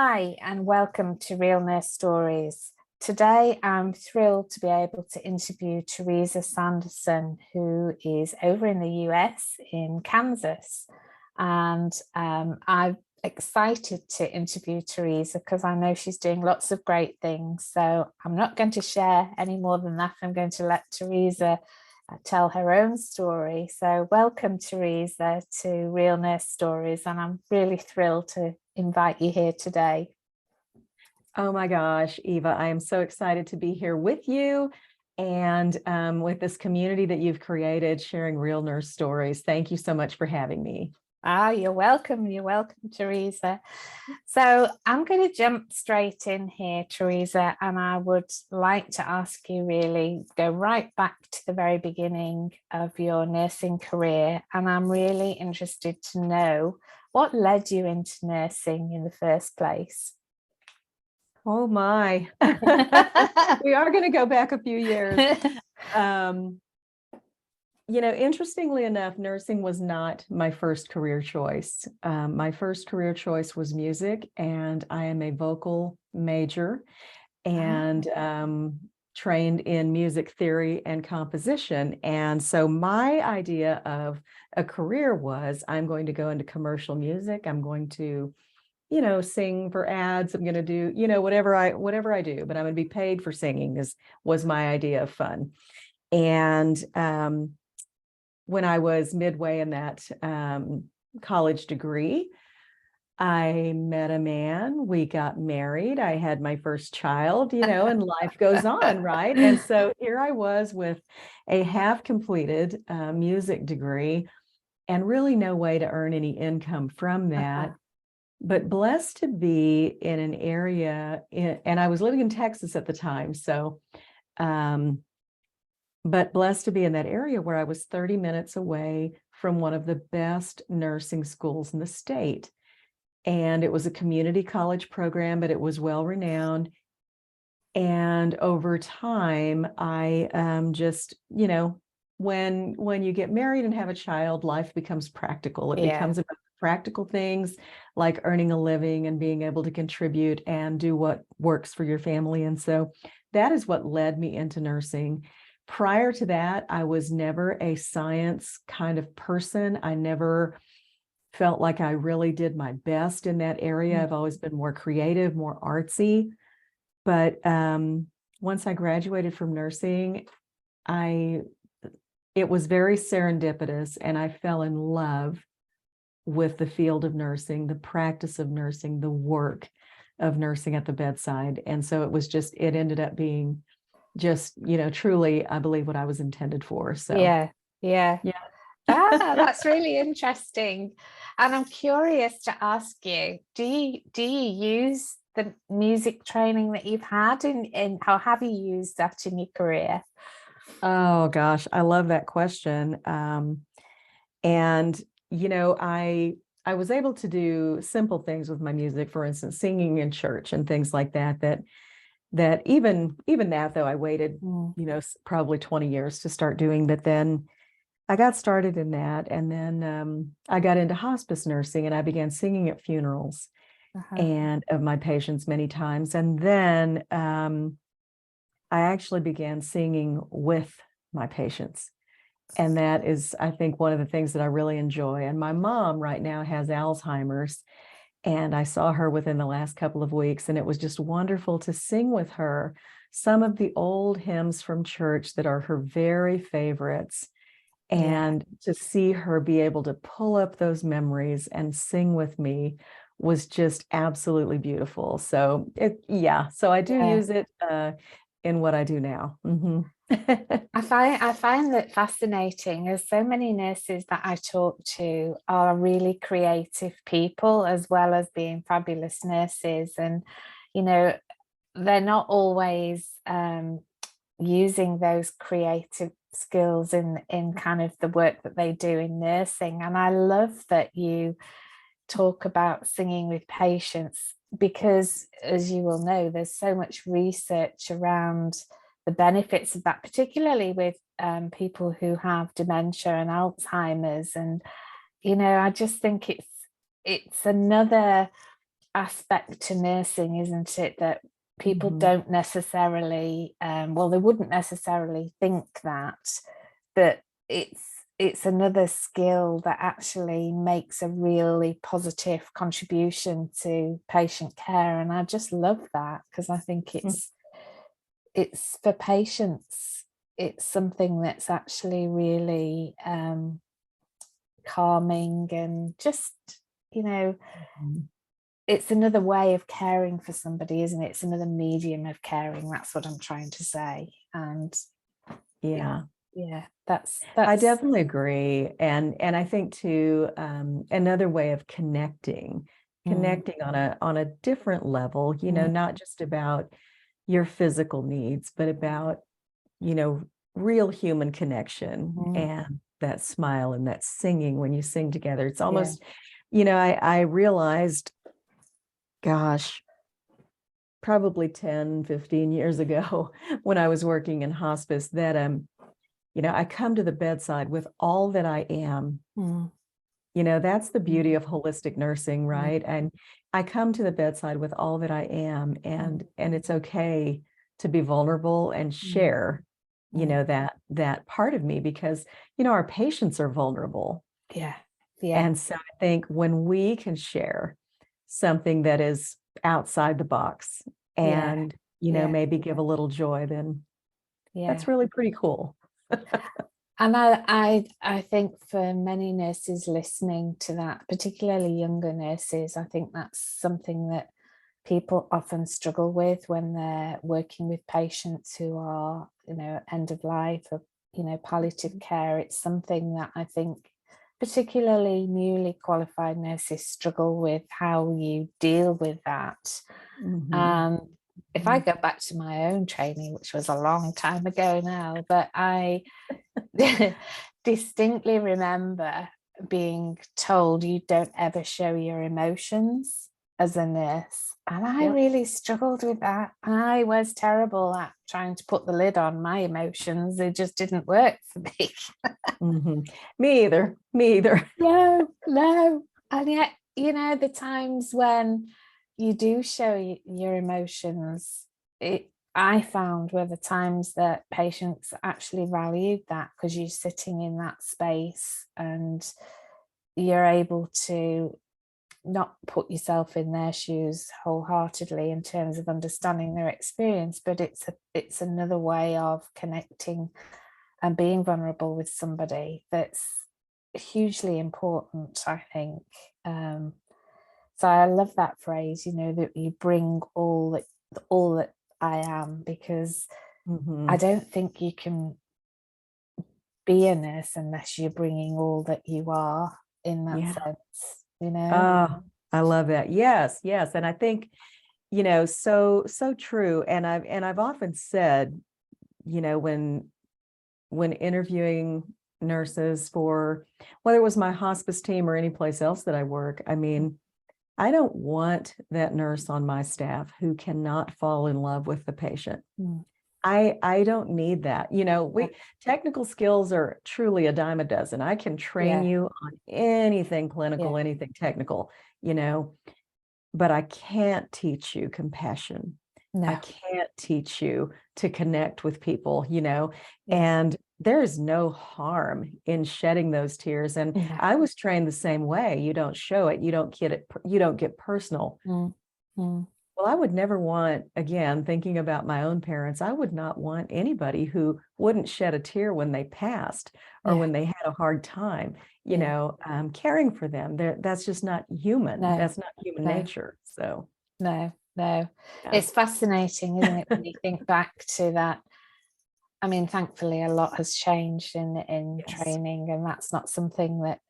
Hi, and welcome to Real Nurse Stories. Today, I'm thrilled to be able to interview Teresa Sanderson, who is over in the US in Kansas. And I'm excited to interview Teresa because I know she's doing lots of great things. So I'm not going to share any more than that. I'm going to let Teresa tell her own story. So welcome, Teresa, to Real Nurse Stories, and I'm really thrilled to invite you here today. Oh my gosh, Eva, I am so excited to be here with you and with this community that you've created, sharing real nurse stories. Thank you so much for having me. You're welcome. You're welcome, Teresa. So I'm going to jump straight in here, Teresa, and I would like to ask you really go right back to the very beginning of your nursing career. And I'm really interested to know what led you into nursing in the first place. Oh my, we are going to go back a few years. Interestingly enough, nursing was not my first career choice. My first career choice was music, and I am a vocal major and trained in music theory and composition. And so my idea of a career was I'm going to go into commercial music. I'm going to, sing for ads. I'm going to do, whatever I do, but I'm going to be paid for singing was my idea of fun. And when I was midway in that college degree, I met a man, we got married, I had my first child, and life goes on, right? And so here I was with a half-completed music degree and really no way to earn any income from that. But blessed to be in an area, and I was living in Texas at the time, so but blessed to be in that area where I was 30 minutes away from one of the best nursing schools in the state. And it was a community college program, but it was well renowned. And over time, I just, when you get married and have a child, life becomes practical. It becomes about practical things like earning a living and being able to contribute and do what works for your family. And so that is what led me into nursing. Prior to that, I was never a science kind of person. I never felt like I really did my best in that area. I've always been more creative, more artsy. But once I graduated from nursing, it was very serendipitous, and I fell in love with the field of nursing, the practice of nursing, the work of nursing at the bedside. And so it ended up being just, truly, I believe, what I was intended for. So yeah. That's really interesting. And I'm curious to ask you, do you use the music training that you've had in how have you used that in your career? Oh gosh, I love that question. And I was able to do simple things with my music, for instance, singing in church and things like that even that, though I waited, probably 20 years to start doing, but then I got started in that. And then I got into hospice nursing, and I began singing at funerals and of my patients many times. And then I actually began singing with my patients. And that is, I think, one of the things that I really enjoy. And my mom right now has Alzheimer's, and I saw her within the last couple of weeks, and it was just wonderful to sing with her some of the old hymns from church that are her very favorites. And to see her be able to pull up those memories and sing with me was just absolutely beautiful. So so I do use it in what I do now. I find that fascinating, as so many nurses that I talk to are really creative people as well as being fabulous nurses. And, they're not always using those creative skills in kind of the work that they do in nursing. And I love that you talk about singing with patients because, as you will know, there's so much research around the benefits of that, particularly with people who have dementia and Alzheimer's. And I just think it's another aspect to nursing, isn't it, that people Mhm. don't necessarily, well, they wouldn't necessarily think that, but it's another skill that actually makes a really positive contribution to patient care. And I just love that, because I think it's for patients, it's something that's actually really calming, and just, you know, Mhm. it's another way of caring for somebody, isn't it? It's another medium of caring. That's what I'm trying to say. And Yeah. yeah, I that's definitely agree. And I think too, another way of mm, connecting on a different level, mm, not just about your physical needs, but about, you know, real human connection mm, and that smile and that singing when you sing together. It's yeah, almost, I realized, gosh, probably 10, 15 years ago when I was working in hospice that I come to the bedside with all that I am. mm, That's the mm, beauty of holistic nursing, mm, right? And I come to the bedside with all that I am, mm, and it's okay to be vulnerable and mm, share, mm. that part of me, because our patients are vulnerable. Yeah, yeah, And so I think when we can share something that is outside the box yeah, and, yeah, maybe give a little joy, then yeah. that's really pretty cool. And I think for many nurses listening to that, particularly younger nurses, I think that's something that people often struggle with when they're working with patients who are, end of life, or, palliative care. It's something that I think particularly newly qualified nurses struggle with, how you deal with that. Mhm. And if I go back to my own training, which was a long time ago now, but I distinctly remember being told you don't ever show your emotions as a nurse. And I Yep. really struggled with that. I was terrible at trying to put the lid on my emotions. It just didn't work for me. Mhm. Me either. Me either. No, no. And yet, the times when you do show your emotions, I found were the times that patients actually valued that, because you're sitting in that space and you're able to not put yourself in their shoes wholeheartedly in terms of understanding their experience, but it's another way of connecting and being vulnerable with somebody that's hugely important, I think. Um, so I love that phrase, that you bring all that I am, because I Mhm. don't think you can be a nurse unless you're bringing all that you are, in that Yeah. sense. Oh, I love that. Yes, yes. And I think, so true. And I've often said, when interviewing nurses for whether it was my hospice team or any place else that I work, I mean, I don't want that nurse on my staff who cannot fall in love with the patient. Mm, I don't need that. yeah, We technical skills are truly a dime a dozen. I can train yeah, you on anything yeah, clinical, anything technical, you know, but I can't teach you compassion. I no, can't teach you to connect with people, yeah, and there's no harm in shedding those tears. And no, I was trained the same way. You don't show it, you don't get personal. mm, mm, Well, I would never want, again, thinking about my own parents, I would not want anybody who wouldn't shed a tear when they passed or yeah, when they had a hard time, yeah, caring for them. That's just not human. no, That's not human no, nature. So, no, no. yeah. It's fascinating, isn't it, when you think back to that. I mean, thankfully, a lot has changed in Yes. training, and that's not something that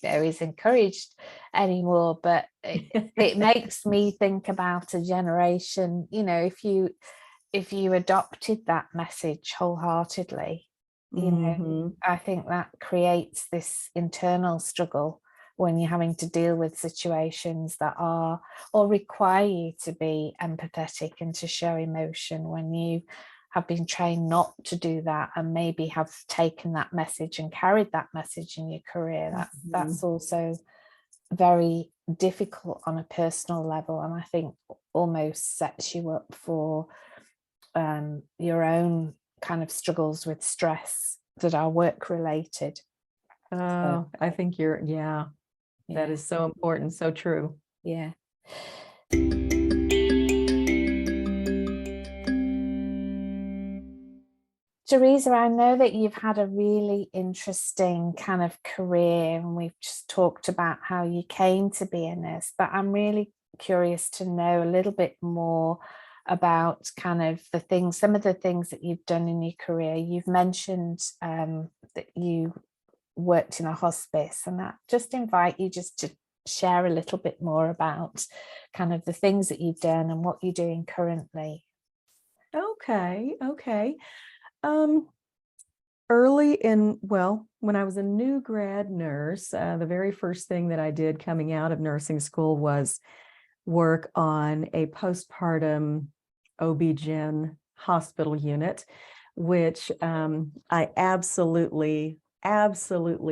is encouraged anymore. But it makes me think about a generation. If you adopted that message wholeheartedly, Hmm. I think that creates this internal struggle when you're having to deal with situations that are or require you to be empathetic and to show emotion, when you have been trained not to do that, and maybe have taken that message and carried that message in your career. That's Hmm. also very difficult on a personal level, and I think almost sets you up for your own kind of struggles with stress that are work related. Oh, I think that Yeah, is so important, so true. yeah. Teresa, I know that you've had a really interesting kind of career, and we've just talked about how you came to be a nurse, but I'm really curious to know a little bit more about kind of some of the things that you've done in your career. You've mentioned that you worked in a hospice, and I just invite you just to share a little bit more about kind of the things that you've done and what you're doing currently. Okay. When I was a new grad nurse, the very first thing that I did coming out of nursing school was work on a postpartum OB-GYN hospital unit, which I absolutely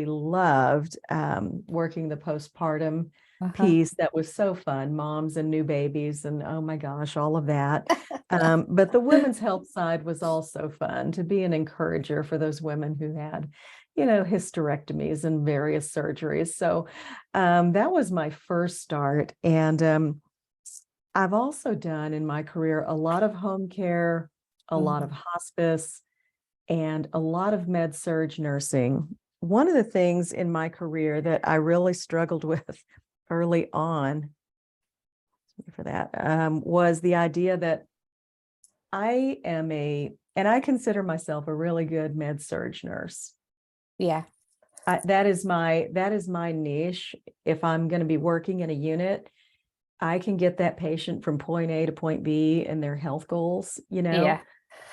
loved, working the postpartum piece. That was so fun, moms and new babies, and oh my gosh, all of that. But the women's health side was also fun, to be an encourager for those women who had, hysterectomies and various surgeries. So that was my first start. And I've also done in my career a lot of home care, a lot of hospice, and a lot of med-surg nursing. One of the things in my career that I really struggled with early on was the idea that I consider myself a really good med-surg nurse. Yeah. That is my niche. If I'm going to be working in a unit, I can get that patient from point A to point B and their health goals, Yeah.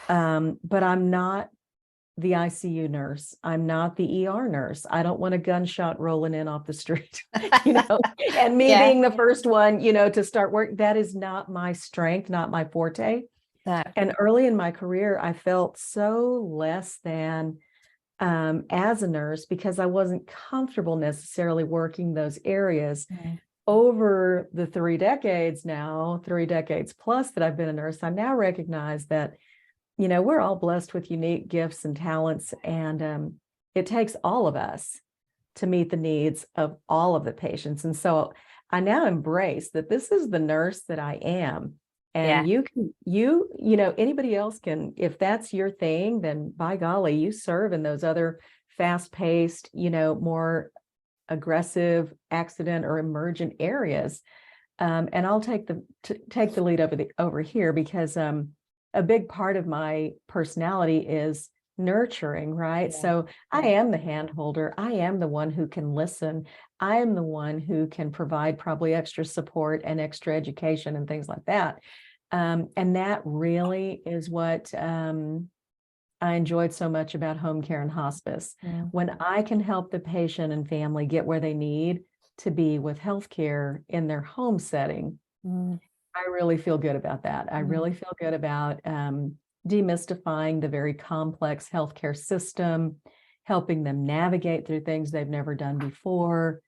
But I'm not the ICU nurse. I'm not the ER nurse. I don't want a gunshot rolling in off the street, and me being the first one, to start work. That is not my strength, not my forte. No. And early in my career, I felt so less than as a nurse because I wasn't comfortable necessarily working those areas. Over the 3 decades plus that I've been a nurse, I now recognize that, we're all blessed with unique gifts and talents, and it takes all of us to meet the needs of all of the patients. And so I now embrace that this is the nurse that I am. And anybody else can, if that's your thing, then by golly, you serve in those other fast-paced, more aggressive accident or emergent areas. And I'll take the lead over here because a big part of my personality is nurturing, right? So I am the hand holder. I am the one who can listen. I am the one who can provide probably extra support and extra education and things like that. And that really is what I enjoyed so much about home care and hospice. When I can help the patient and family get where they need to be with healthcare in their home setting, I really feel good about that. I really feel good about demystifying the very complex healthcare system, helping them navigate through things they've never done before,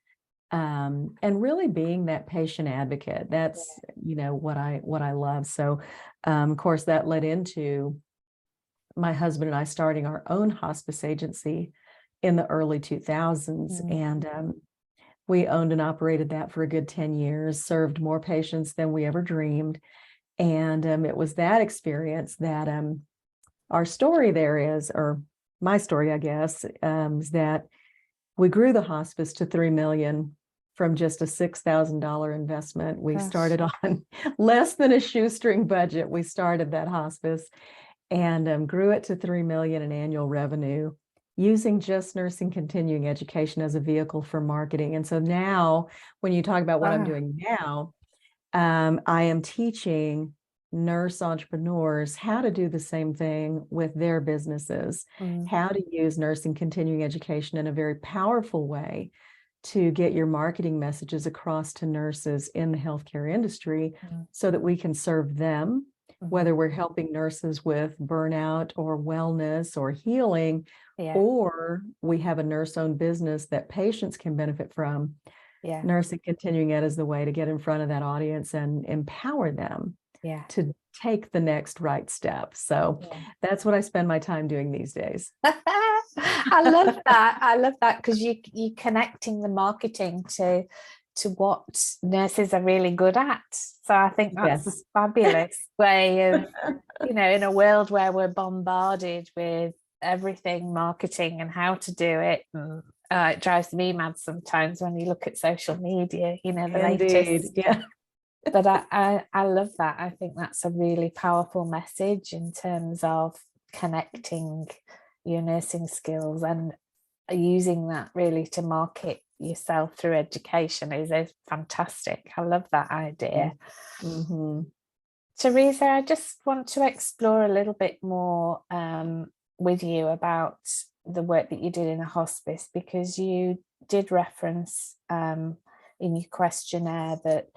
and really being that patient advocate. That's what I love. So, of course, that led into my husband and I starting our own hospice agency in the early 2000s, and we owned and operated that for a good 10 years, served more patients than we ever dreamed. And it was that experience that our story there is, or my story, I guess, is that we grew the hospice to $3 million from just a $6,000 investment. We started on less than a shoestring budget. We started that hospice and grew it to $3 million in annual revenue, using just nursing continuing education as a vehicle for marketing. And so now, when you talk about what I'm doing now, I am teaching nurse entrepreneurs how to do the same thing with their businesses, how to use nursing continuing education in a very powerful way to get your marketing messages across to nurses in the healthcare industry so that we can serve them, whether we're helping nurses with burnout or wellness or healing, or we have a nurse-owned business that patients can benefit from. Yeah. nursing continuing ed is the way to get in front of that audience and empower them Yeah. to take the next right step. So Yeah. that's what I spend my time doing these days. I love that. I love that because you're connecting the marketing to what nurses are really good at. So I think that's a Yes. fabulous way of, you know, in a world where we're bombarded with everything marketing and how to do it. And, it drives me mad sometimes when you look at social media, you know, the Indeed. latest. Yeah. But I love that. I think that's a really powerful message in terms of connecting your nursing skills and using that really to market yourself through education is fantastic. I love that idea. Mm-hmm. Teresa, I just want to explore a little bit more with you about the work that you did in a hospice, because you did reference in your questionnaire that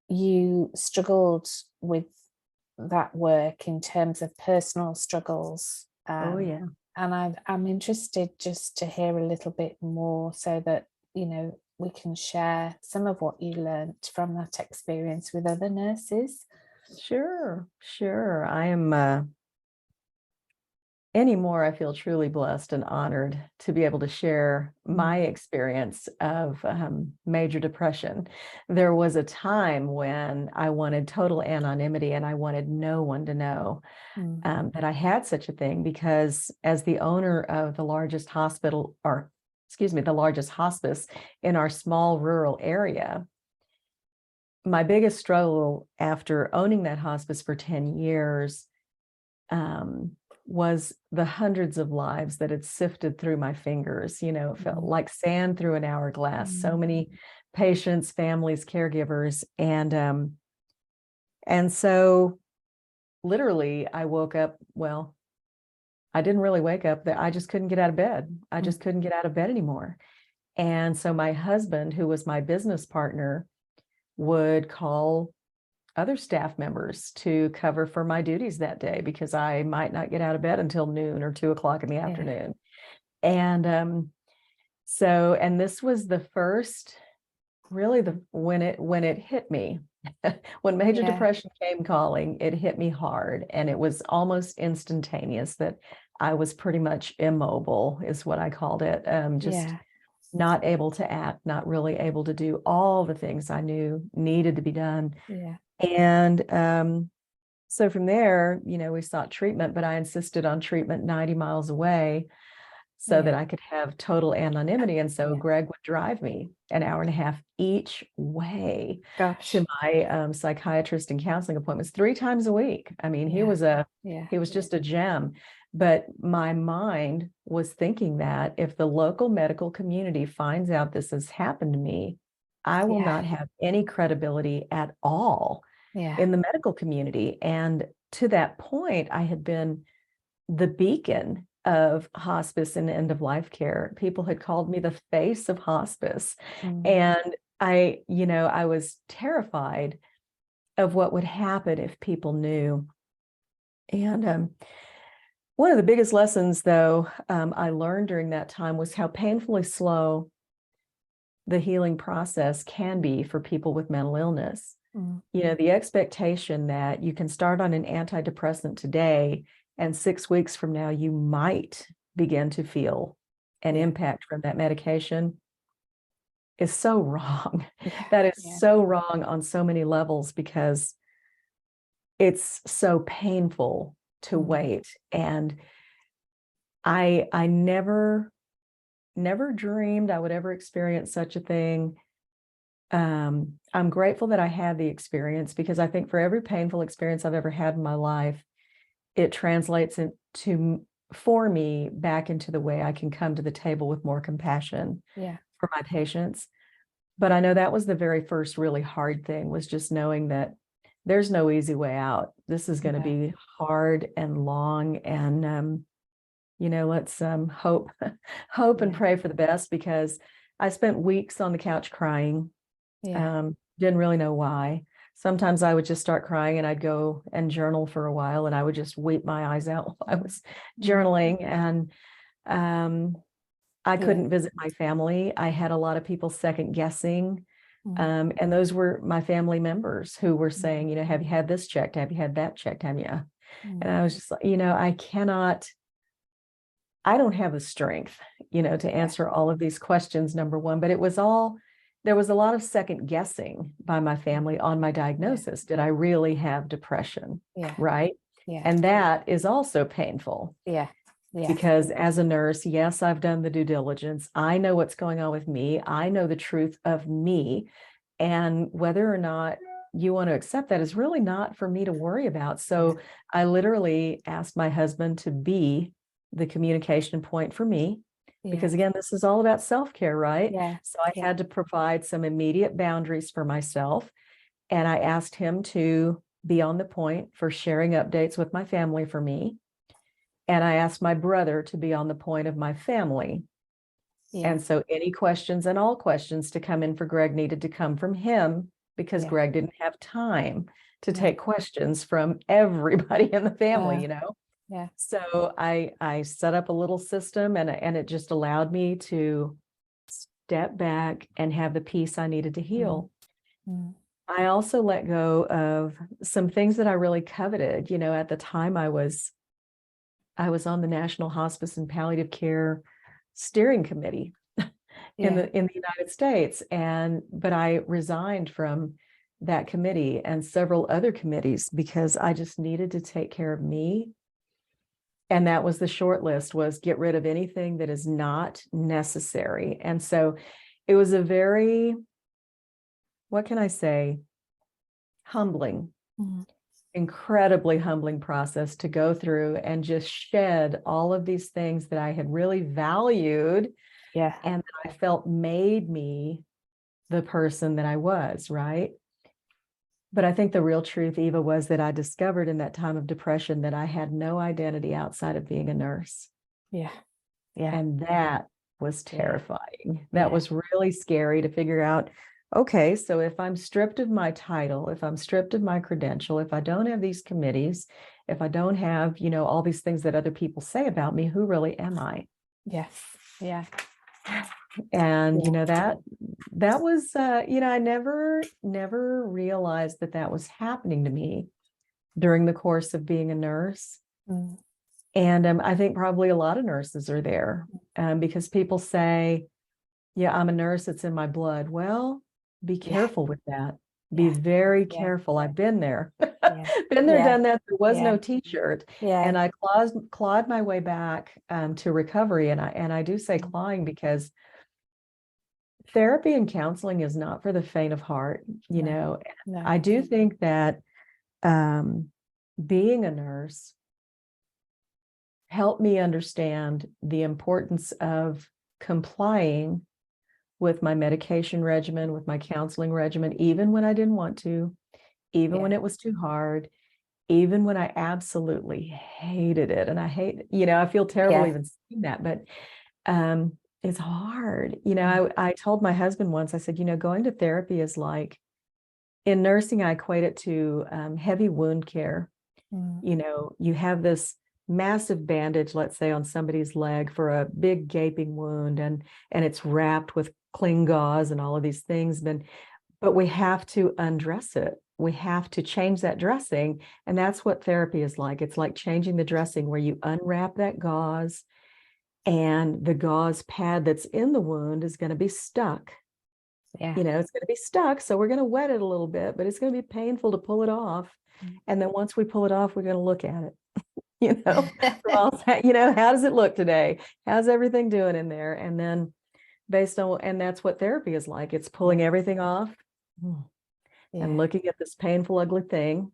you struggled with that work in terms of personal struggles. Oh, yeah. And I'm interested just to hear a little bit more so that, you know, we can share some of what you learned from that experience with other nurses. Sure. Sure. I am anymore, I feel truly blessed and honored to be able to share my experience of major depression. There was a time when I wanted total anonymity and I wanted no one to know that I had such a thing, because as the owner of the largest hospital, or excuse me, the largest hospice in our small rural area, my biggest struggle after owning that hospice for 10 years was the hundreds of lives that had sifted through my fingers. You know, it felt like sand through an hourglass. So many patients, families, caregivers, and so literally I woke up. Well, I didn't really wake up. That I just couldn't get out of bed. I just couldn't get out of bed anymore. And so my husband, who was my business partner, would call other staff members to cover for my duties that day because I might not get out of bed until noon or 2 o'clock in the afternoon. And and this was the first, really when it hit me, when major depression came calling, it hit me hard, and it was almost instantaneous that I was pretty much immobile, is what I called it. Just not able to act, not really able to do all the things I knew needed to be done. And so from there, you know, we sought treatment, but I insisted on treatment 90 miles away so that I could have total anonymity. And so Greg would drive me an hour and a half each way to my psychiatrist and counseling appointments 3 times a week. I mean, he was just a gem. But my mind was thinking that if the local medical community finds out this has happened to me, I will not have any credibility at all in the medical community. And to that point, I had been the beacon of hospice and end of life care. People had called me the face of hospice. And I was terrified of what would happen if people knew. And one of the biggest lessons, though, I learned during that time was how painfully slow the healing process can be for people with mental illness. You know, the expectation that you can start on an antidepressant today and 6 weeks from now, you might begin to feel an impact from that medication is so wrong. That is so wrong on so many levels, because it's so painful to wait. And I never dreamed I would ever experience such a thing. I'm grateful that I had the experience, because I think for every painful experience I've ever had in my life, it translates for me back into the way I can come to the table with more compassion for my patients. But I know that was the very first really hard thing, was just knowing that there's no easy way out. This is going to be hard and long, and let's hope and pray for the best, because I spent weeks on the couch crying. Didn't really know why. Sometimes I would just start crying and I'd go and journal for a while, and I would just weep my eyes out while I was journaling. And I couldn't visit my family. I had a lot of people second guessing. And those were my family members who were saying, you know, have you had this checked? Have you had that checked? Have you? And I was just like, you know, I don't have the strength, you know, to answer all of these questions, number one, but there was a lot of second guessing by my family on my diagnosis. Did I really have depression? Right. And that is also painful. Because as a nurse, yes, I've done the due diligence. I know what's going on with me. I know the truth of me. And whether or not you want to accept that is really not for me to worry about. So I literally asked my husband to be the communication point for me, because again, this is all about self-care, right? So I had to provide some immediate boundaries for myself. And I asked him to be on the point for sharing updates with my family for me. And I asked my brother to be on the point of my family. And so any questions and all questions to come in for Greg needed to come from him, because Greg didn't have time to take questions from everybody in the family, you know? So I set up a little system, and it just allowed me to step back and have the peace I needed to heal. I also let go of some things that I really coveted. You know, at the time I was on the National Hospice and Palliative Care Steering Committee in the United States. But I resigned from that committee and several other committees because I just needed to take care of me. And that was the short list, was get rid of anything that is not necessary. And so it was a very, what can I say, humbling, incredibly humbling process to go through and just shed all of these things that I had really valued and that I felt made me the person that I was, right? But I think the real truth, Eva, was that I discovered in that time of depression that I had no identity outside of being a nurse. And that was terrifying. That was really scary to figure out. Okay, so if I'm stripped of my title, if I'm stripped of my credential, if I don't have these committees, if I don't have, you know, all these things that other people say about me, who really am I? And, you know, that was, you know, I never realized that that was happening to me during the course of being a nurse. And I think probably a lot of nurses are there because people say, yeah, I'm a nurse, it's in my blood. Well, be careful with that. Be very careful. I've been there, been there, done that. There was no t-shirt. And I clawed my way back to recovery. And I do say clawing because therapy and counseling is not for the faint of heart. You know, I do think that being a nurse helped me understand the importance of complying with my medication regimen, with my counseling regimen, even when I didn't want to, even when it was too hard, even when I absolutely hated it. And you know, I feel terrible even saying that, but it's hard. You know, I told my husband once, I said, you know, going to therapy is like, in nursing, I equate it to heavy wound care. You know, you have this massive bandage, let's say on somebody's leg for a big gaping wound, and it's wrapped with cling gauze and all of these things, but we have to undress it. We have to change that dressing. And that's what therapy is like. It's like changing the dressing, where you unwrap that gauze and the gauze pad that's in the wound is going to be stuck. You know, it's going to be stuck. So we're going to wet it a little bit, but it's going to be painful to pull it off. And then once we pull it off, we're going to look at it. You know, you know, how does it look today? How's everything doing in there? And then and that's what therapy is like. It's pulling everything off and looking at this painful, ugly thing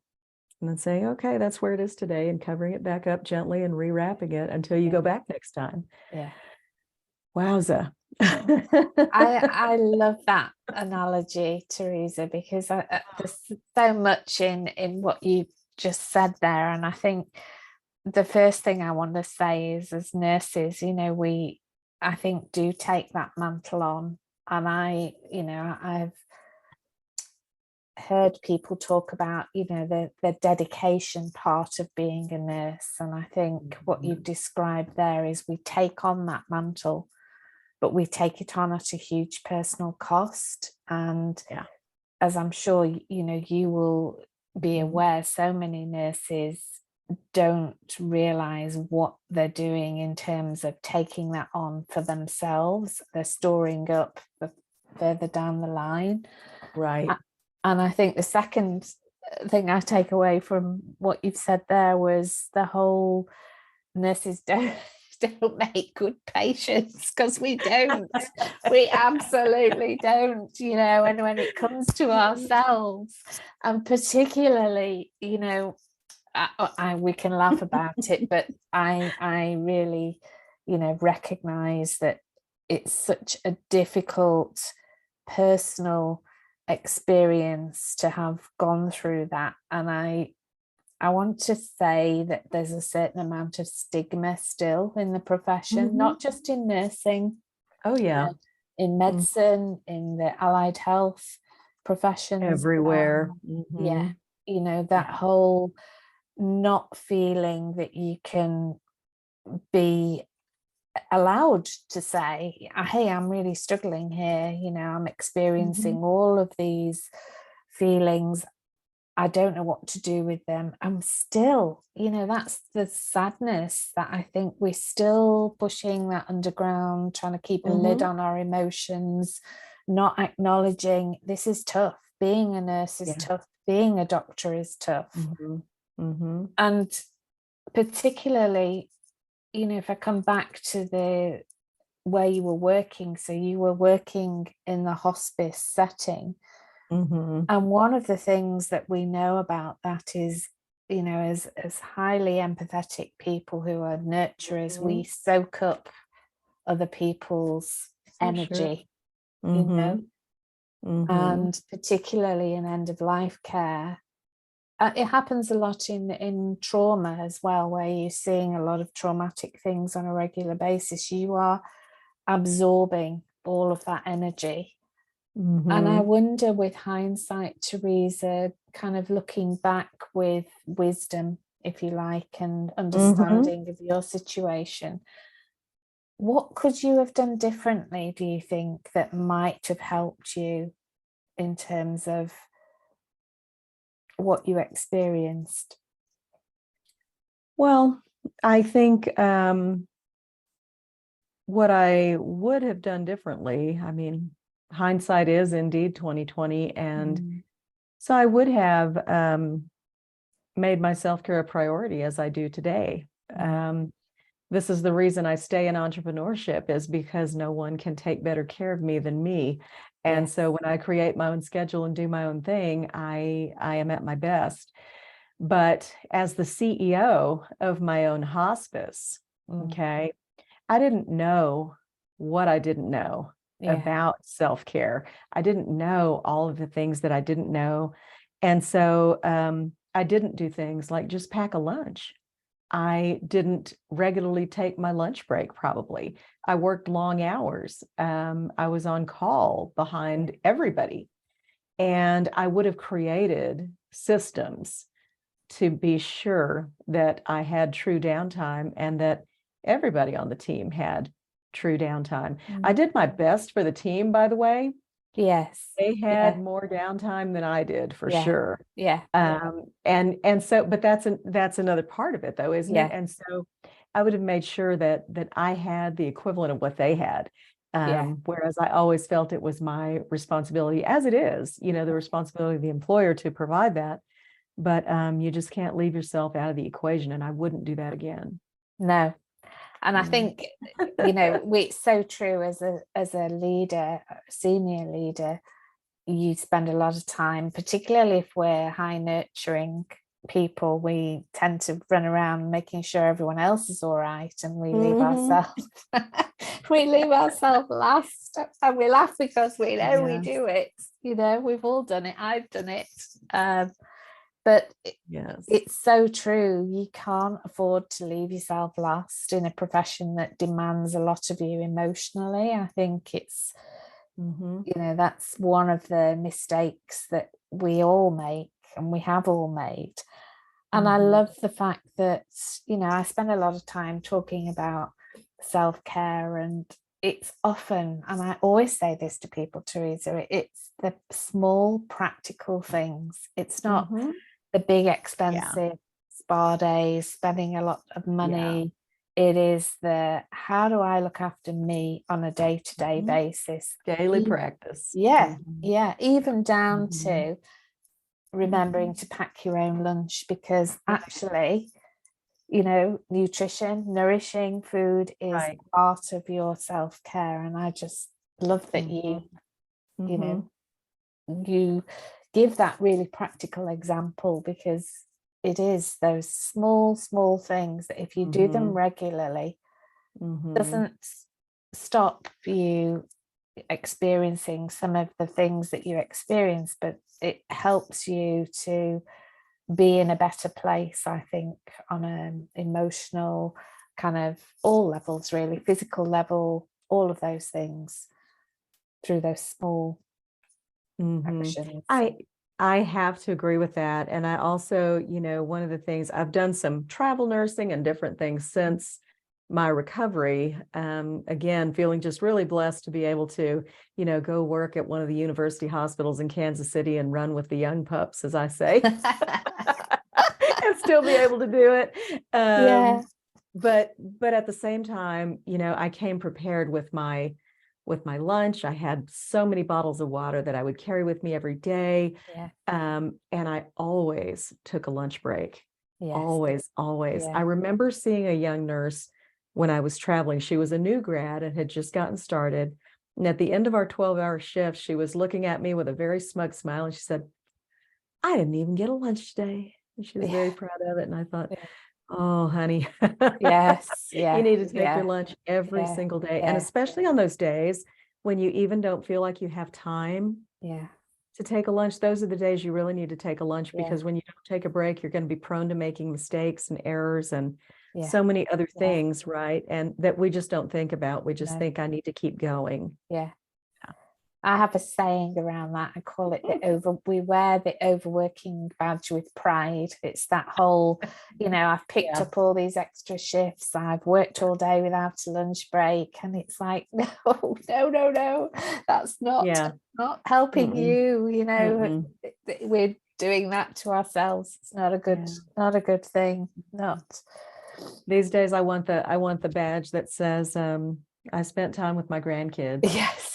and then saying, okay, that's where it is today, and covering it back up gently and rewrapping it until you go back next time. Wowza. I love that analogy, Teresa, because there's so much in what you just said there. And I think the first thing I want to say is, as nurses, you know, I think do take that mantle on. And I've heard people talk about, you know, the dedication part of being a nurse. And I think what you've described there is we take on that mantle but we take it on at a huge personal cost. And as I'm sure you will be aware, so many nurses don't realize what they're doing in terms of taking that on for themselves. They're storing up for further down the line. Right. And I think the second thing I take away from what you've said there was the whole nurses don't make good patients, because we don't. We absolutely don't, and when it comes to ourselves, and particularly, we can laugh about it, but I really, recognize that it's such a difficult personal experience to have gone through that. And I want to say that there's a certain amount of stigma still in the profession, not just in nursing. Oh, yeah. In medicine, in the allied health professions. Everywhere. Yeah. That whole not feeling that you can be allowed to say, hey, I'm really struggling here. I'm experiencing all of these feelings. I don't know what to do with them. I'm still, that's the sadness, that I think we're still pushing that underground, trying to keep a lid on our emotions, not acknowledging this is tough. Being a nurse is tough. Being a doctor is tough. And particularly, if I come back to the where you were working, so you were working in the hospice setting. And one of the things that we know about that is, as highly empathetic people who are nurturers, we soak up other people's energy, and particularly in end of life care. It happens a lot in trauma as well, where you're seeing a lot of traumatic things on a regular basis. You are absorbing all of that energy. And I wonder, with hindsight, Teresa, kind of looking back with wisdom, if you like, and understanding of your situation, what could you have done differently, do you think, that might have helped you in terms of what you experienced? Well, I think what I would have done differently, I mean, hindsight is indeed 2020. And so I would have made my self-care a priority, as I do today. This is the reason I stay in entrepreneurship, is because no one can take better care of me than me. And so when I create my own schedule and do my own thing, I am at my best. But as the CEO of my own hospice, I didn't know what I didn't know about self-care. I didn't know all of the things that I didn't know. And so I didn't do things like just pack a lunch. I didn't regularly take my lunch break, probably. I worked long hours. I was on call behind everybody. And I would have created systems to be sure that I had true downtime and that everybody on the team had true downtime. I did my best for the team, by the way. Yes. They had more downtime than I did, for sure. Yeah. And so, but that's another part of it, though, isn't it? And so I would have made sure that I had the equivalent of what they had. Whereas I always felt it was my responsibility, as it is, the responsibility of the employer to provide that. But you just can't leave yourself out of the equation, and I wouldn't do that again. No. And I think, it's so true as a leader, senior leader, you spend a lot of time, particularly if we're high nurturing people, we tend to run around making sure everyone else is all right, and we leave ourselves last. And we laugh because we know we do it. We've all done it. I've done it. But it's so true. You can't afford to leave yourself last in a profession that demands a lot of you emotionally. I think it's, that's one of the mistakes that we all make, and we have all made. And I love the fact that, I spend a lot of time talking about self-care, and it's often, and I always say this to people, Teresa, it's the small practical things. It's not Mm-hmm. the big Yeah. expensive spa days, spending a lot of Yeah. money. It is the, how do I look after me on a day-to-day Mm-hmm. basis? Daily practice. Yeah, Mm-hmm. yeah, even down Mm-hmm. to remembering to pack your own lunch, because Yeah. actually, nutrition, nourishing food is Right. part of your self-care. And I just love that Mm-hmm. you Mm-hmm. know, you give that really practical example, because it is those small, small things that if you do them Mm-hmm. regularly, Mm-hmm. doesn't stop you experiencing some of the things that you experience, but it helps you to be in a better place, I think, on an emotional kind of all levels, really, physical level, all of those things through those small Mm-hmm. actions. I have to agree with that. And I also, one of the things I've done some travel nursing and different things since my recovery. Again, feeling just really blessed to be able to, go work at one of the university hospitals in Kansas City and run with the young pups, as I say, and still be able to do it. Yeah, But at the same time, I came prepared with my lunch. I had so many bottles of water that I would carry with me every day. yeah, And I always took a lunch break. yes, Always, always. I yeah, remember seeing a young nurse when I was traveling. She was a new grad and had just gotten started. And at the end of our 12-hour shift, she was looking at me with a very smug smile and she said, "I didn't even get a lunch today." And she was yeah, very proud of it. And I thought, yeah. "Oh, honey, Yes, you yeah, need to take your yeah, lunch every yeah, single day." And yeah, especially on those days when you even don't feel like you have time yeah, to take a lunch, those are the days you really need to take a lunch, yeah, because when you don't take a break, you're going to be prone to making mistakes and errors and yeah, so many other yeah, things, right? And that we just don't think about. We just no, think, I need to keep going. yeah. I have a saying around that. I call it we wear the overworking badge with pride. It's that whole, I've picked Yeah. up all these extra shifts. I've worked all day without a lunch break. And it's like, no, no, no, no. That's Yeah. not helping Mm-mm. you. Mm-mm. We're doing that to ourselves. It's Yeah. not a good thing. Not. These days I want the badge that says, I spent time with my grandkids. Yes.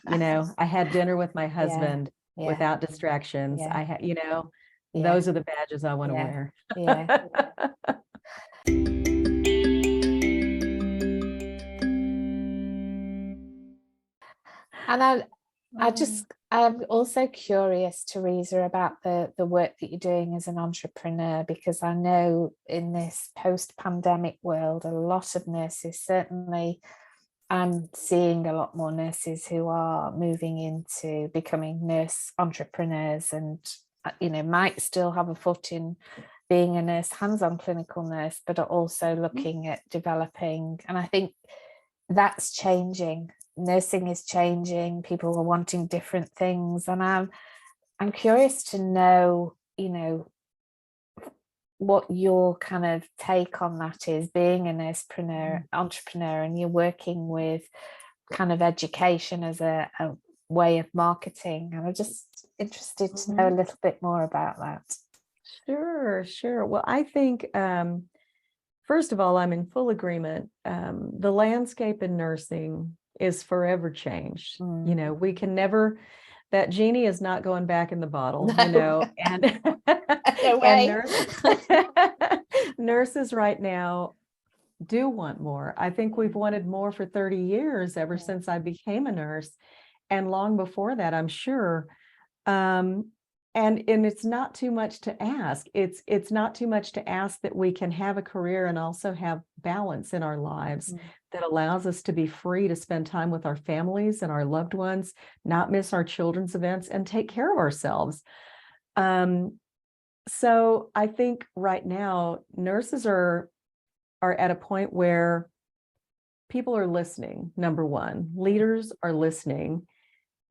I had dinner with my Yeah. husband Yeah. without distractions. Yeah. Yeah. Those are the badges I want to Yeah. wear. Yeah. And Oh. I'm also curious, Teresa, about the work that you're doing as an entrepreneur, because I know in this post-pandemic world, a lot of nurses, certainly I'm seeing a lot more nurses who are moving into becoming nurse entrepreneurs, and might still have a foot in being a nurse, hands-on clinical nurse, but are also looking at developing. And I think that's changing. Nursing is changing. People are wanting different things, and I'm curious to know, what your kind of take on that is, being a nursepreneur, entrepreneur, and you're working with kind of education as a way of marketing. And I'm just interested to know a Mhm. little bit more about that. Sure, sure. Well, I think, first of all, I'm in full agreement. The landscape in nursing is forever changed. Mm. We can never, that genie is not going back in the bottle, No, and no and way. nurses right now do want more. I think we've wanted more for 30 years, ever Yeah. since I became a nurse, and long before that, I'm sure. Um, and it's not too much to ask. It's not too much to ask that we can have a career and also have balance in our lives Mm. that allows us to be free to spend time with our families and our loved ones, not miss our children's events, and take care of ourselves. Um, so I think right now nurses are at a point where people are listening. Number one, leaders are listening,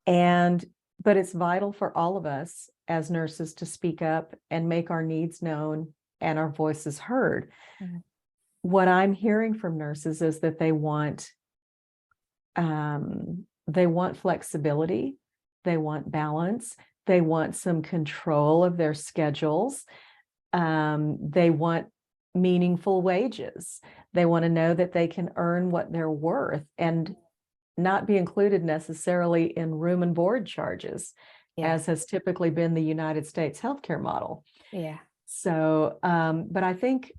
and but it's vital for all of us as nurses to speak up and make our needs known and our voices heard. Mm. What I'm hearing from nurses is that they want They want flexibility. They want balance. They want some control of their schedules. They want meaningful wages. They want to know that they can earn what they're worth and not be included necessarily in room and board charges, as has typically been the United States healthcare model. Yeah. So, but I think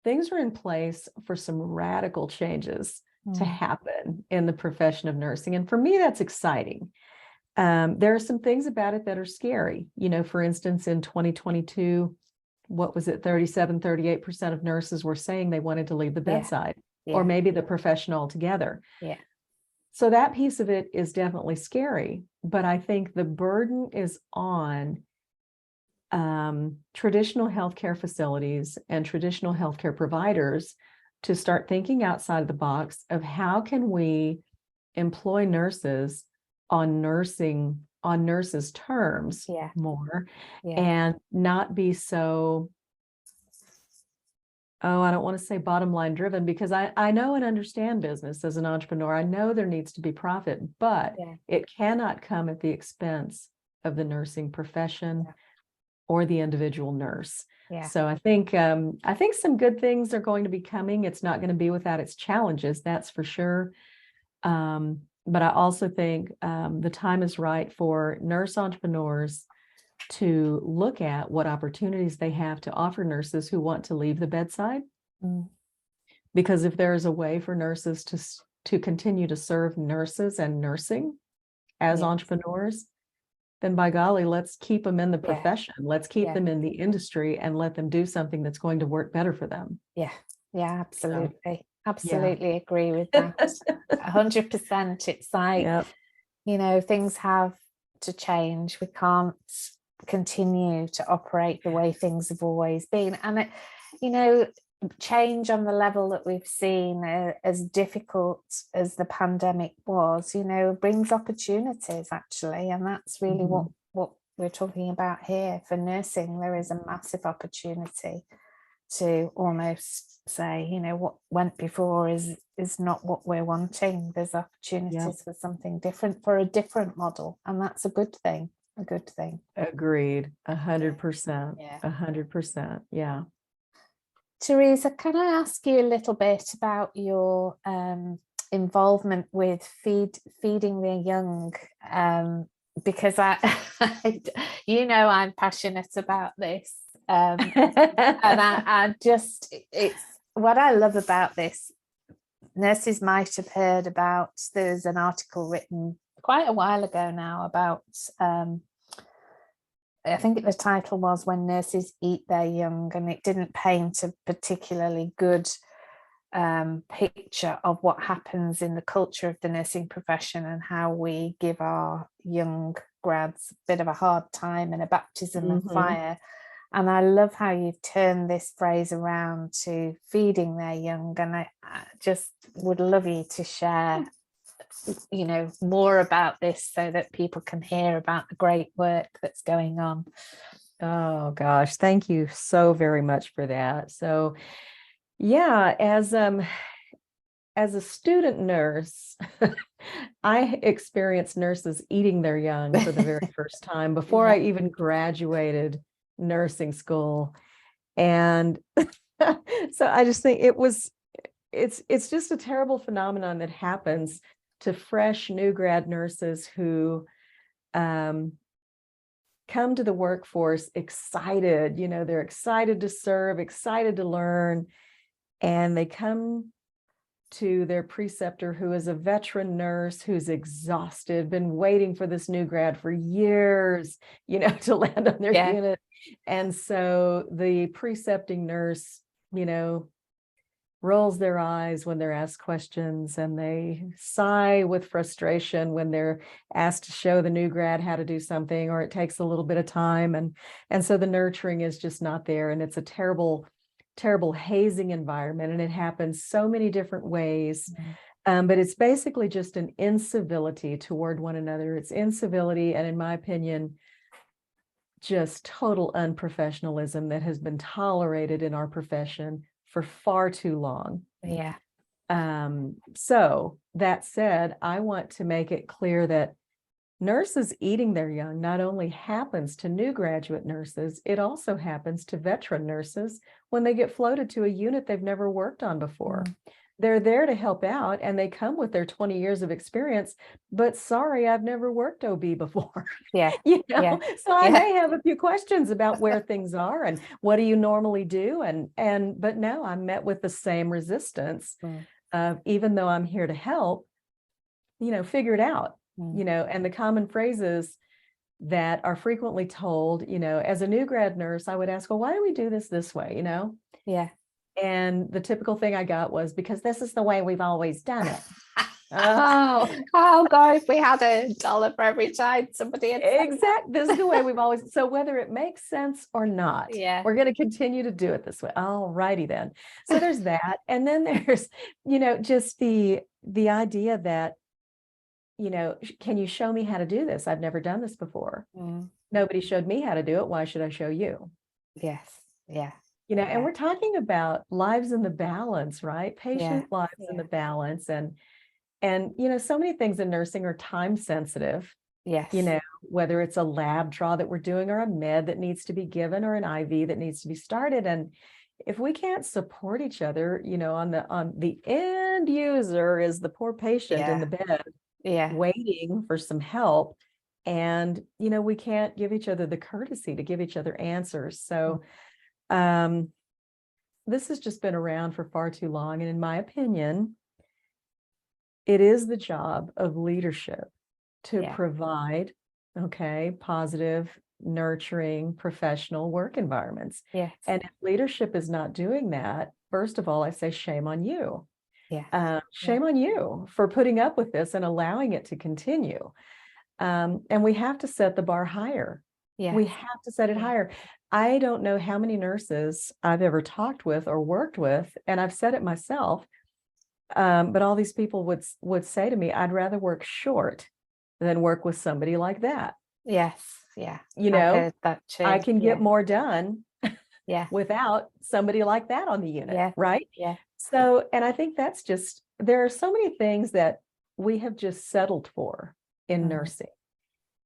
things are in place for some radical changes to happen in the profession of nursing. And for me, that's exciting. There are some things about it that are scary. You know, for instance, in 2022, what was it? 38% of nurses were saying they wanted to leave the bedside, or maybe the profession altogether. Yeah. So that piece of it is definitely scary, but I think the burden is on traditional healthcare facilities and traditional healthcare providers to start thinking outside of the box of how can we employ nurses on nurses' terms more, and not be so, I don't want to say bottom line driven, because I know and understand business as an entrepreneur. I know there needs to be profit, but it cannot come at the expense of the nursing profession or the individual nurse. So I think some good things are going to be coming. It's not going to be without its challenges, that's for sure. But I also think the time is right for nurse entrepreneurs to look at what opportunities they have to offer nurses who want to leave the bedside. Because if there is a way for nurses to continue to serve nurses and nursing as entrepreneurs, then by golly, let's keep them in the profession. Let's keep them in the industry and let them do something that's going to work better for them. Yeah, absolutely. Absolutely agree with that. 100%. It's like, you know, things have to change. We can't continue to operate the way things have always been. And it, you know, change on the level that we've seen, as difficult as the pandemic was, you know, brings opportunities actually. And that's really what we're talking about here for nursing. There is a massive opportunity to almost say, you know, what went before is not what we're wanting. There's opportunities for something different, for a different model, and that's a good thing. Agreed. 100%. 100%. Yeah. Teresa, can I ask you a little bit about your involvement with feeding the young? Because you know, I'm passionate about this. And I just, it's what I love about this. Nurses might have heard about, there's an article written quite a while ago now about, I think the title was When Nurses Eat Their Young, and it didn't paint a particularly good picture of what happens in the culture of the nursing profession and how we give our young grads a bit of a hard time and a baptism of fire. And I love how you've turned this phrase around to feeding their young. And I just would love you to share, you know, more about this so that people can hear about the great work that's going on. Oh gosh, thank you so very much for that. So yeah, as a student nurse, I experienced nurses eating their young for the very first time before I even graduated nursing school. And so I just think it's just a terrible phenomenon that happens to fresh new grad nurses who come to the workforce excited, you know, they're excited to serve, excited to learn, and they come to their preceptor who is a veteran nurse who's exhausted, been waiting for this new grad for years, you know, to land on their unit. And so the precepting nurse, you know, rolls their eyes when they're asked questions, and they sigh with frustration when they're asked to show the new grad how to do something, or it takes a little bit of time. And so the nurturing is just not there. And it's a terrible hazing environment, and it happens so many different ways. But it's basically just an incivility toward one another. It's incivility, and in my opinion, just total unprofessionalism that has been tolerated in our profession for far too long. Yeah. So that said, I want to make it clear that nurses eating their young not only happens to new graduate nurses, it also happens to veteran nurses when they get floated to a unit they've never worked on before. They're there to help out, and they come with their 20 years of experience, but sorry, I've never worked OB before. Yeah. So I may have a few questions about where things are and what do you normally do, but no, I'm met with the same resistance. Even though I'm here to help, figure it out. And the common phrases that are frequently told, as a new grad nurse, I would ask, well, why do we do this way? Yeah. And the typical thing I got was, because this is the way we've always done it. Oh God, if we had $1 for every time somebody had exactly, this is the way we've always, so whether it makes sense or not, we're going to continue to do it this way. All righty then. So there's that. And then there's, just the idea that, can you show me how to do this? I've never done this before. Nobody showed me how to do it. Why should I show you? Yes. Yeah. And we're talking about lives in the balance, right? Patient lives in the balance. And so many things in nursing are time sensitive. Yes. Whether it's a lab draw that we're doing, or a med that needs to be given, or an IV that needs to be started. And if we can't support each other, on the end user is the poor patient in the bed, waiting for some help. And, we can't give each other the courtesy to give each other answers. So this has just been around for far too long. And in my opinion, it is the job of leadership to provide, positive, nurturing, professional work environments. Yes. And if leadership is not doing that, first of all, I say shame on you. Shame on you for putting up with this and allowing it to continue. And we have to set the bar higher. We have to set it higher. I don't know how many nurses I've ever talked with or worked with, and I've said it myself, but all these people would say to me, I'd rather work short than work with somebody like that. Yes. Yeah. I've heard that too. I can get more done without somebody like that on the unit, right? Yeah. So, and I think that's just, there are so many things that we have just settled for in nursing.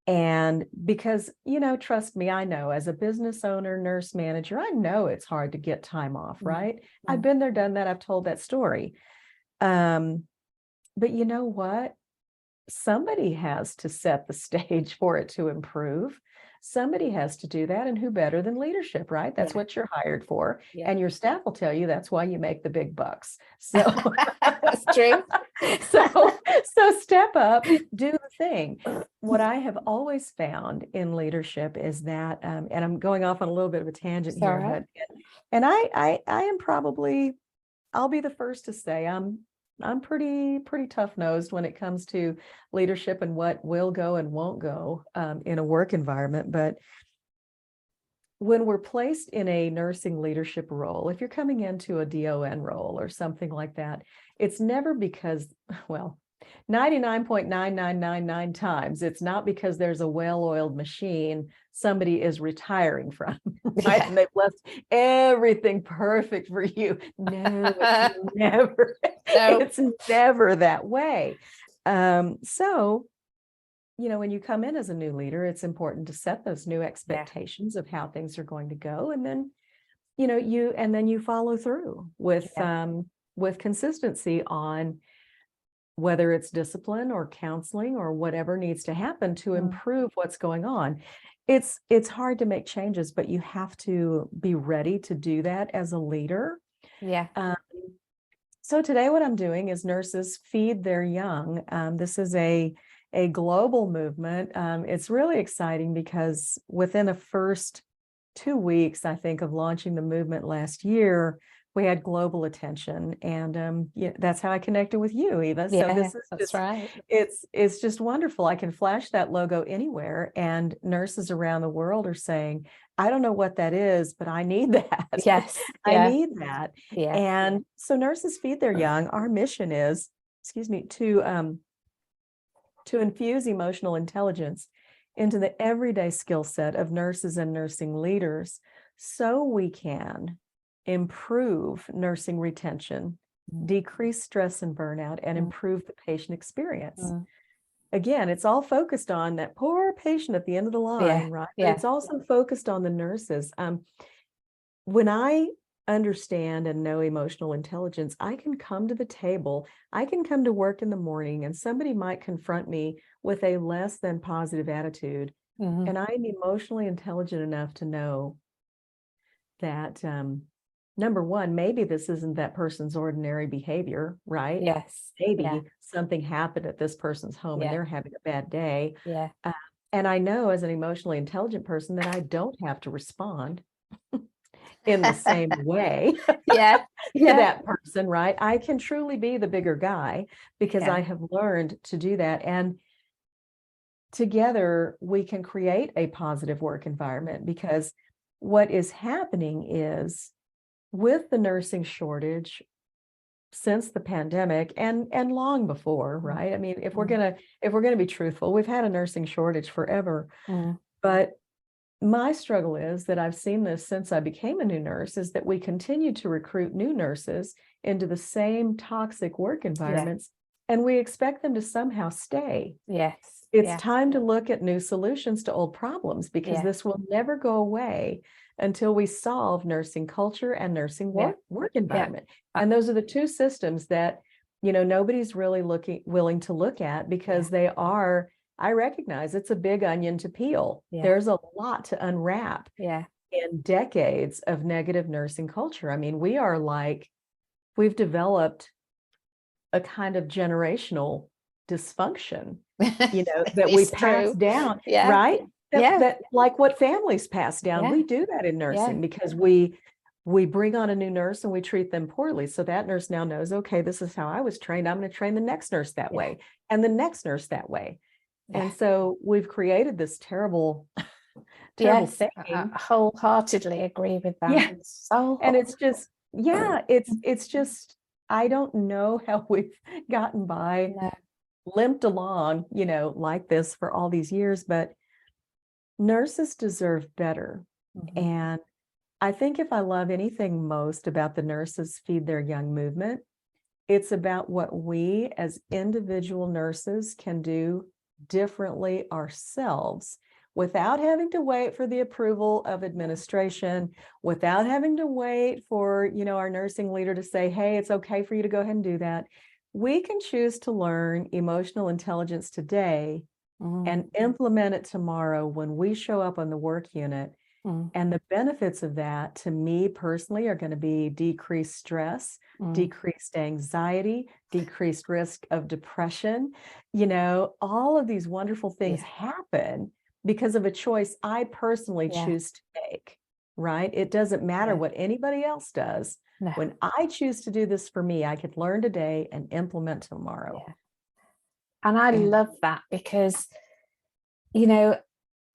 And because, trust me, I know as a business owner, nurse manager, I know it's hard to get time off, right? I've been there, done that. I've told that story. But you know what? Somebody has to set the stage for it to improve. Somebody has to do that. And who better than leadership, right? That's what you're hired for. And your staff will tell you that's why you make the big bucks. So that's true. So step up, do the thing. What I have always found in leadership is that, and I'm going off on a little bit of a tangent here, but, and I am probably, I'll be the first to say I'm pretty tough-nosed when it comes to leadership and what will go and won't go in a work environment. But when we're placed in a nursing leadership role, if you're coming into a DON role or something like that, it's never because, well, 99.9999 times, it's not because there's a well-oiled machine somebody is retiring from, right? And they've left everything perfect for you. No, it's never, it's never that way. So, when you come in as a new leader, it's important to set those new expectations of how things are going to go. And then, you follow through with consistency on whether it's discipline or counseling or whatever needs to happen to improve what's going on. It's hard to make changes, but you have to be ready to do that as a leader. So today what I'm doing is Nurses Feed Their Young. This is a global movement. It's really exciting because within the first 2 weeks, I think, of launching the movement last year, we had global attention, and that's how I connected with you, Eva. So this is that's right. It's just wonderful. I can flash that logo anywhere, and nurses around the world are saying, "I don't know what that is, but I need that. I need that." And so, Nurses Feed Their Young. Our mission is, to infuse emotional intelligence into the everyday skill set of nurses and nursing leaders, so we can improve nursing retention, decrease stress and burnout, and Mm. improve the patient experience. Mm. Again, it's all focused on that poor patient at the end of the line, right? But Yeah. it's also focused on the nurses. When I understand and know emotional intelligence, I can come to the table, I can come to work in the morning, and somebody might confront me with a less than positive attitude. Mhm. And I'm emotionally intelligent enough to know that, number one, maybe this isn't that person's ordinary behavior, right? Yes. Yeah. Maybe something happened at this person's home and Yeah. they're having a bad day. Yeah. And I know as an emotionally intelligent person that I don't have to respond in the same way Yeah. to Yeah. that person, right? I can truly be the bigger guy because I Yeah. have learned to do that. And together we can create a positive work environment, because what is happening is, with the nursing shortage since the pandemic and long before, right? I mean, if we're gonna be truthful, we've had a nursing shortage forever. Mm. But my struggle is that I've seen this since I became a new nurse, is that we continue to recruit new nurses into the same toxic work environments, and we expect them to somehow stay. Yes. It's Yeah. time to look at new solutions to old problems, because Yeah. this will never go away until we solve nursing culture and nursing Yeah. work environment. Uh, And those are the two systems that, nobody's really willing to look at, because they are, I recognize it's a big onion to peel. Yeah. There's a lot to unwrap Yeah. in decades of negative nursing culture. I mean, we've developed a kind of generational dysfunction, that we It's pass true. down, Yeah. right? Yeah. That like what families pass down. Yeah. We do that in Yeah. nursing because we bring on a new nurse and we treat them poorly. So that nurse now knows, okay, this is how I was trained. I'm going to train the next nurse that Yeah. way, and the next nurse that way. Yeah. And so we've created this terrible Yes, I thing. wholeheartedly agree with that. Yeah. So And it's just, it's just, I don't know how we've gotten by, no. limped along, like this for all these years, but nurses deserve better. Mhm. And I think if I love anything most about the Nurses Feed Their Young movement, it's about what we as individual nurses can do differently ourselves, without having to wait for the approval of administration, without having to wait for, our nursing leader to say, hey, it's okay for you to go ahead and do that. We can choose to learn emotional intelligence today and implement it tomorrow when we show up on the work unit. And the benefits of that, to me personally, are going to be decreased stress, decreased anxiety, decreased risk of depression. All of these wonderful things happen because of a choice I personally choose to make, right? It doesn't matter what anybody else does. No. When I choose to do this for me, I could learn today and implement tomorrow. Yeah. And I love that, because, you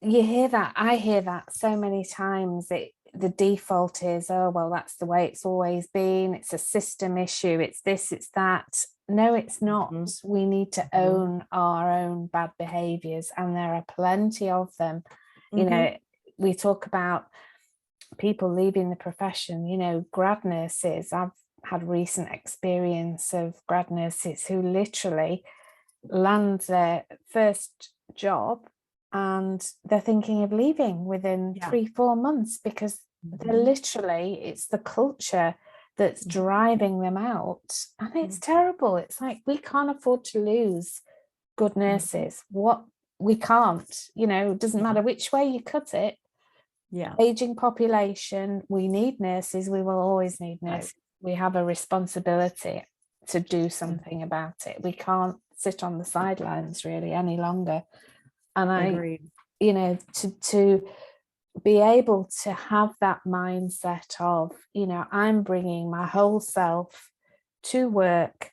hear that, I hear that so many times. The default is, oh, well, that's the way it's always been. It's a system issue. It's this, it's that. No, it's not. We need to own our own bad behaviors, and there are plenty of them. We talk about people leaving the profession, grad nurses. I've had recent experience of grad nurses who literally land their first job and they're thinking of leaving within 3-4 months, because they're literally, it's the culture that's driving them out, and it's terrible. It's like, we can't afford to lose good nurses. We can't, it doesn't matter which way you cut it. Aging population, we need nurses. We will always need nurses. We have a responsibility to do something about it. We can't sit on the sidelines really any longer. And Agreed. To be able to have that mindset of, I'm bringing my whole self to work.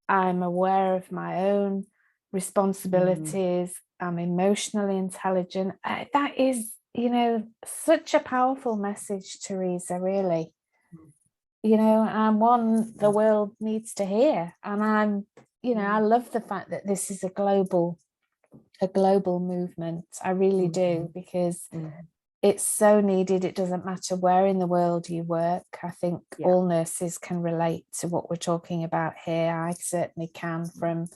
I'm aware of my own responsibilities. I'm emotionally intelligent. That is, such a powerful message, Teresa, really. And one the world needs to hear. And I love the fact that this is a global movement. I really do, because it's so needed. It doesn't matter where in the world you work. I think Yeah. all nurses can relate to what we're talking about here. I certainly can, from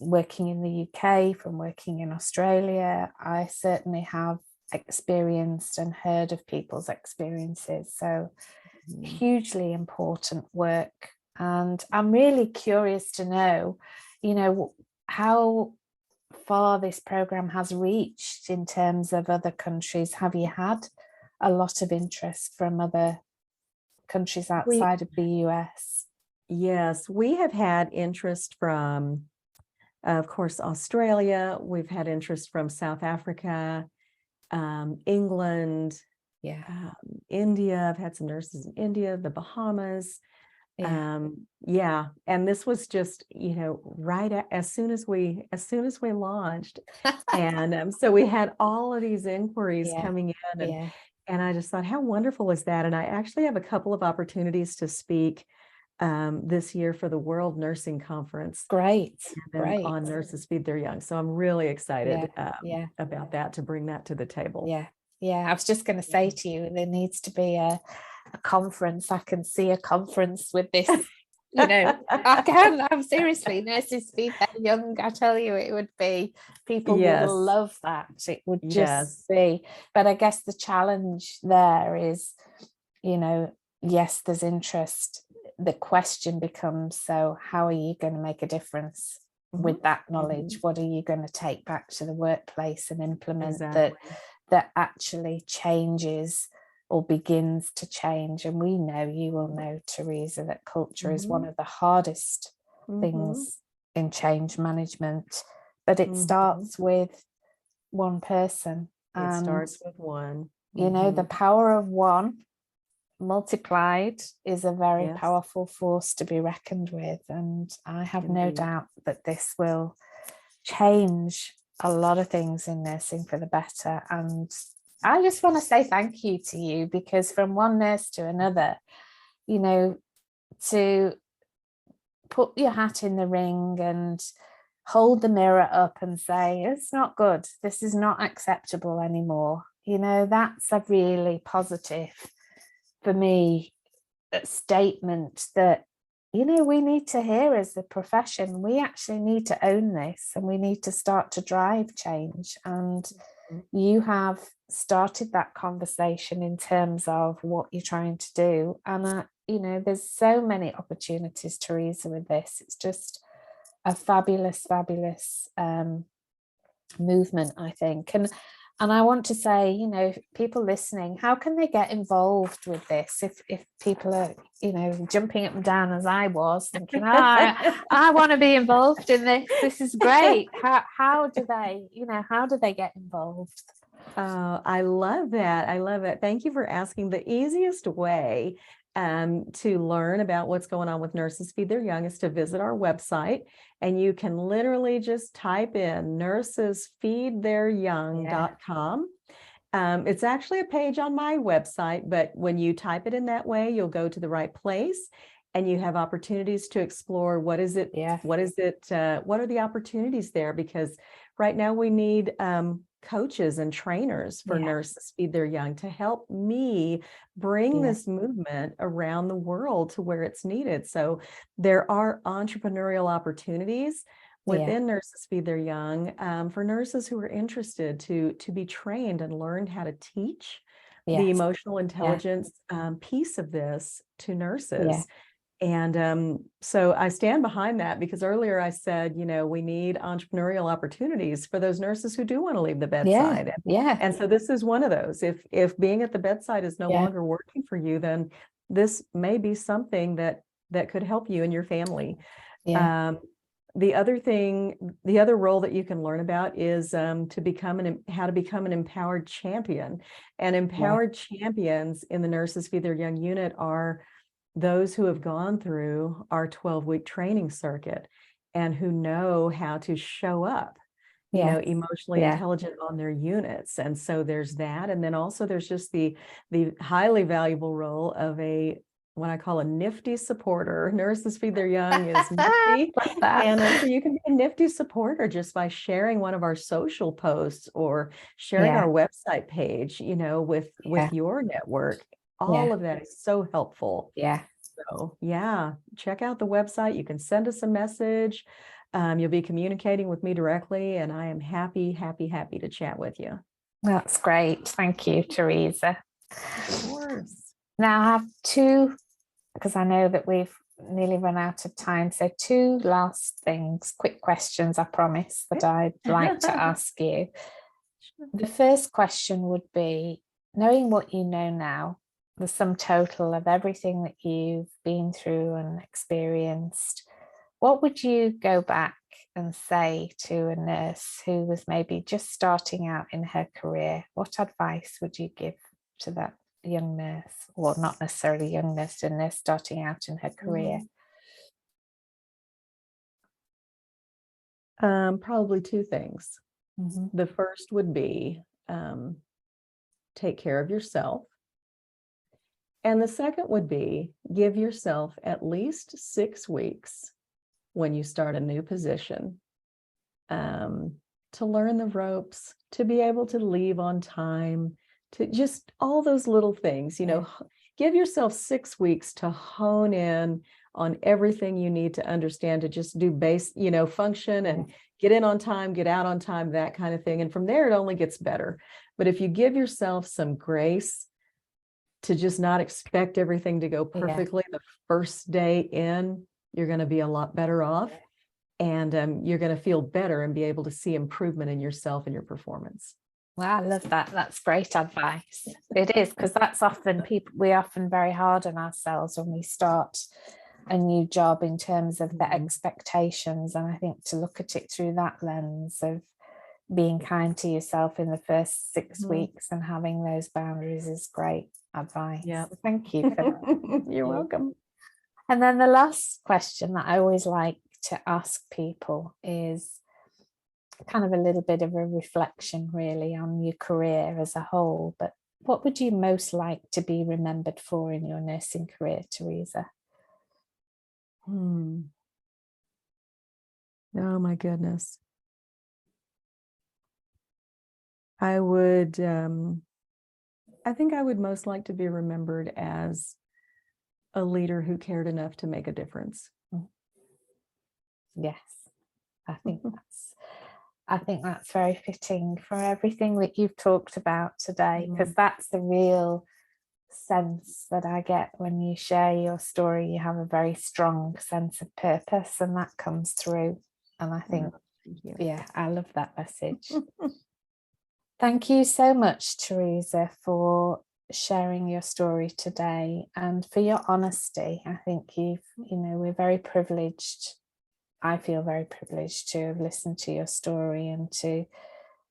working in the UK, from working in Australia. I certainly have experienced and heard of people's experiences. So hugely important work. And I'm really curious to know, how far this program has reached in terms of other countries. Have you had a lot of interest from other countries We, outside of the US? yes, we have had interest from, of course, Australia. We've had interest from South Africa, England, Yeah. India. I've had some nurses in India, the Bahamas. Yeah. Yeah. And this was just, as soon as we launched. And so we had all of these inquiries Yeah. coming in, Yeah. and I just thought, how wonderful is that? And I actually have a couple of opportunities to speak this year for the World Nursing Conference Great. and Great. on Nurses Feed Their Young. So I'm really excited Yeah. Yeah. about that, to bring that to the table. Yeah. Yeah. I was just going to say to you, there needs to be a conference. I can see a conference with this. I'm seriously, nurses feed their young. I tell you, it would be, people would Yes. love that. It would Yes. just be, but I guess the challenge there is, yes, there's interest. The question becomes, so how are you going to make a difference with that knowledge? What are you going to take back to the workplace and implement that actually changes or begins to change? And we know, you will know, Teresa, that culture is one of the hardest things in change management, but it starts with one person. It starts with one. The power of one multiplied is a very Yes. powerful force to be reckoned with. And I have no doubt that this will change a lot of things in nursing for the better. And I just want to say thank you to you, because from one nurse to another, to put your hat in the ring and hold the mirror up and say, it's not good, this is not acceptable anymore. That's a really positive, for me, statement that, we need to hear as the profession. We actually need to own this, and we need to start to drive change. And you have started that conversation in terms of what you're trying to do. And, there's so many opportunities, Teresa, with this. It's just a fabulous, fabulous movement, I think. And I want to say, people listening, how can they get involved with this? If people are, jumping up and down as I was, thinking, I want to be involved in this. This is great. How do they get involved? Oh, I love that. I love it. Thank you for asking. The easiest way to learn about what's going on with Nurses Feed Their Young is to visit our website, and you can literally just type in nursesfeedtheiryoung.com. It's actually a page on my website, but when you type it in that way, you'll go to the right place, and you have opportunities to explore what are the opportunities there, because right now we need coaches and trainers for Nurses Feed Their Young to help me bring this movement around the world to where it's needed. So there are entrepreneurial opportunities within Nurses Feed Their Young for nurses who are interested to be trained and learn how to teach the emotional intelligence piece of this to nurses. And so I stand behind that, because earlier I said, we need entrepreneurial opportunities for those nurses who do want to leave the bedside. And so this is one of those. If being at the bedside is no longer working for you, then this may be something that could help you and your family. The other role that you can learn about is how to become an empowered champion. And empowered champions in the Nurses Feed Their Young unit are those who have gone through our 12-week training circuit and who know how to show up, emotionally intelligent on their units. And so there's that. And then also there's just the highly valuable role of a what I call a nifty supporter. Nurses Feed Their Young is nifty. And so you can be a nifty supporter just by sharing one of our social posts or sharing our website page, with your network. All of that is so helpful. Yeah. So check out the website. You can send us a message. You'll be communicating with me directly, and I am happy to chat with you. That's great. Thank you, Teresa. Of course. Now I have two, because I know that we've nearly run out of time. So two last things, quick questions, I promise, that I'd like to ask you. The first question would be, knowing what you know now, the sum total of everything that you've been through and experienced, what would you go back and say to a nurse who was maybe just starting out in her career? What advice would you give to that young nurse? Well, not necessarily young nurse, a nurse starting out in her career. Probably two things. Mm-hmm. The first would be take care of yourself. And the second would be give yourself at least 6 weeks when you start a new position to learn the ropes, to be able to leave on time, to just all those little things, give yourself 6 weeks to hone in on everything you need to understand to just do base, function and get in on time, get out on time, that kind of thing. And from there, it only gets better. But if you give yourself some grace to just not expect everything to go perfectly the first day in, you're going to be a lot better off. And you're going to feel better and be able to see improvement in yourself and your performance. Well, I love that. That's great advice. It is, because that's often we're often very hard on ourselves when we start a new job in terms of the expectations. And I think to look at it through that lens of being kind to yourself in the first 6 weeks and having those boundaries is great advice. Yeah. So thank you for that. You're welcome. And then the last question that I always like to ask people is kind of a little bit of a reflection really on your career as a whole, but what would you most like to be remembered for in your nursing career, Teresa? Oh my goodness. I think I would most like to be remembered as a leader who cared enough to make a difference. Yes, I think that's very fitting for everything that you've talked about today, because that's the real sense that I get when you share your story. You have a very strong sense of purpose, and that comes through. And I think, I love that message. Thank you so much, Teresa, for sharing your story today and for your honesty. I think we're very privileged. I feel very privileged to have listened to your story and to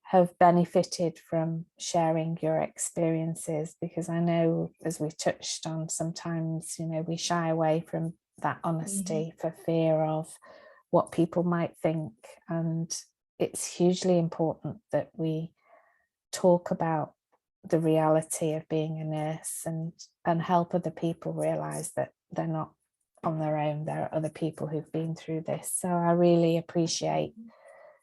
have benefited from sharing your experiences, because I know, as we touched on, sometimes, we shy away from that honesty for fear of what people might think. And it's hugely important that we talk about the reality of being a nurse and help other people realize that they're not on their own. There are other people who've been through this. So I really appreciate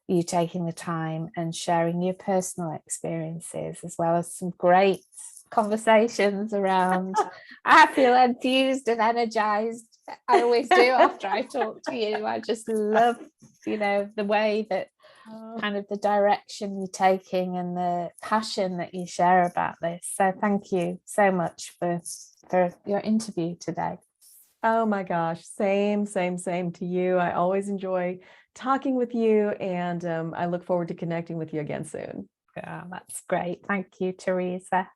you taking the time and sharing your personal experiences, as well as some great conversations around. I feel enthused and energized. I always do after I talk to you. I just love, the way that kind of the direction you're taking and the passion that you share about this. So thank you so much for your interview today. Oh my gosh, same to you. I always enjoy talking with you, and I look forward to connecting with you again soon. Yeah, that's great. Thank you, Teresa.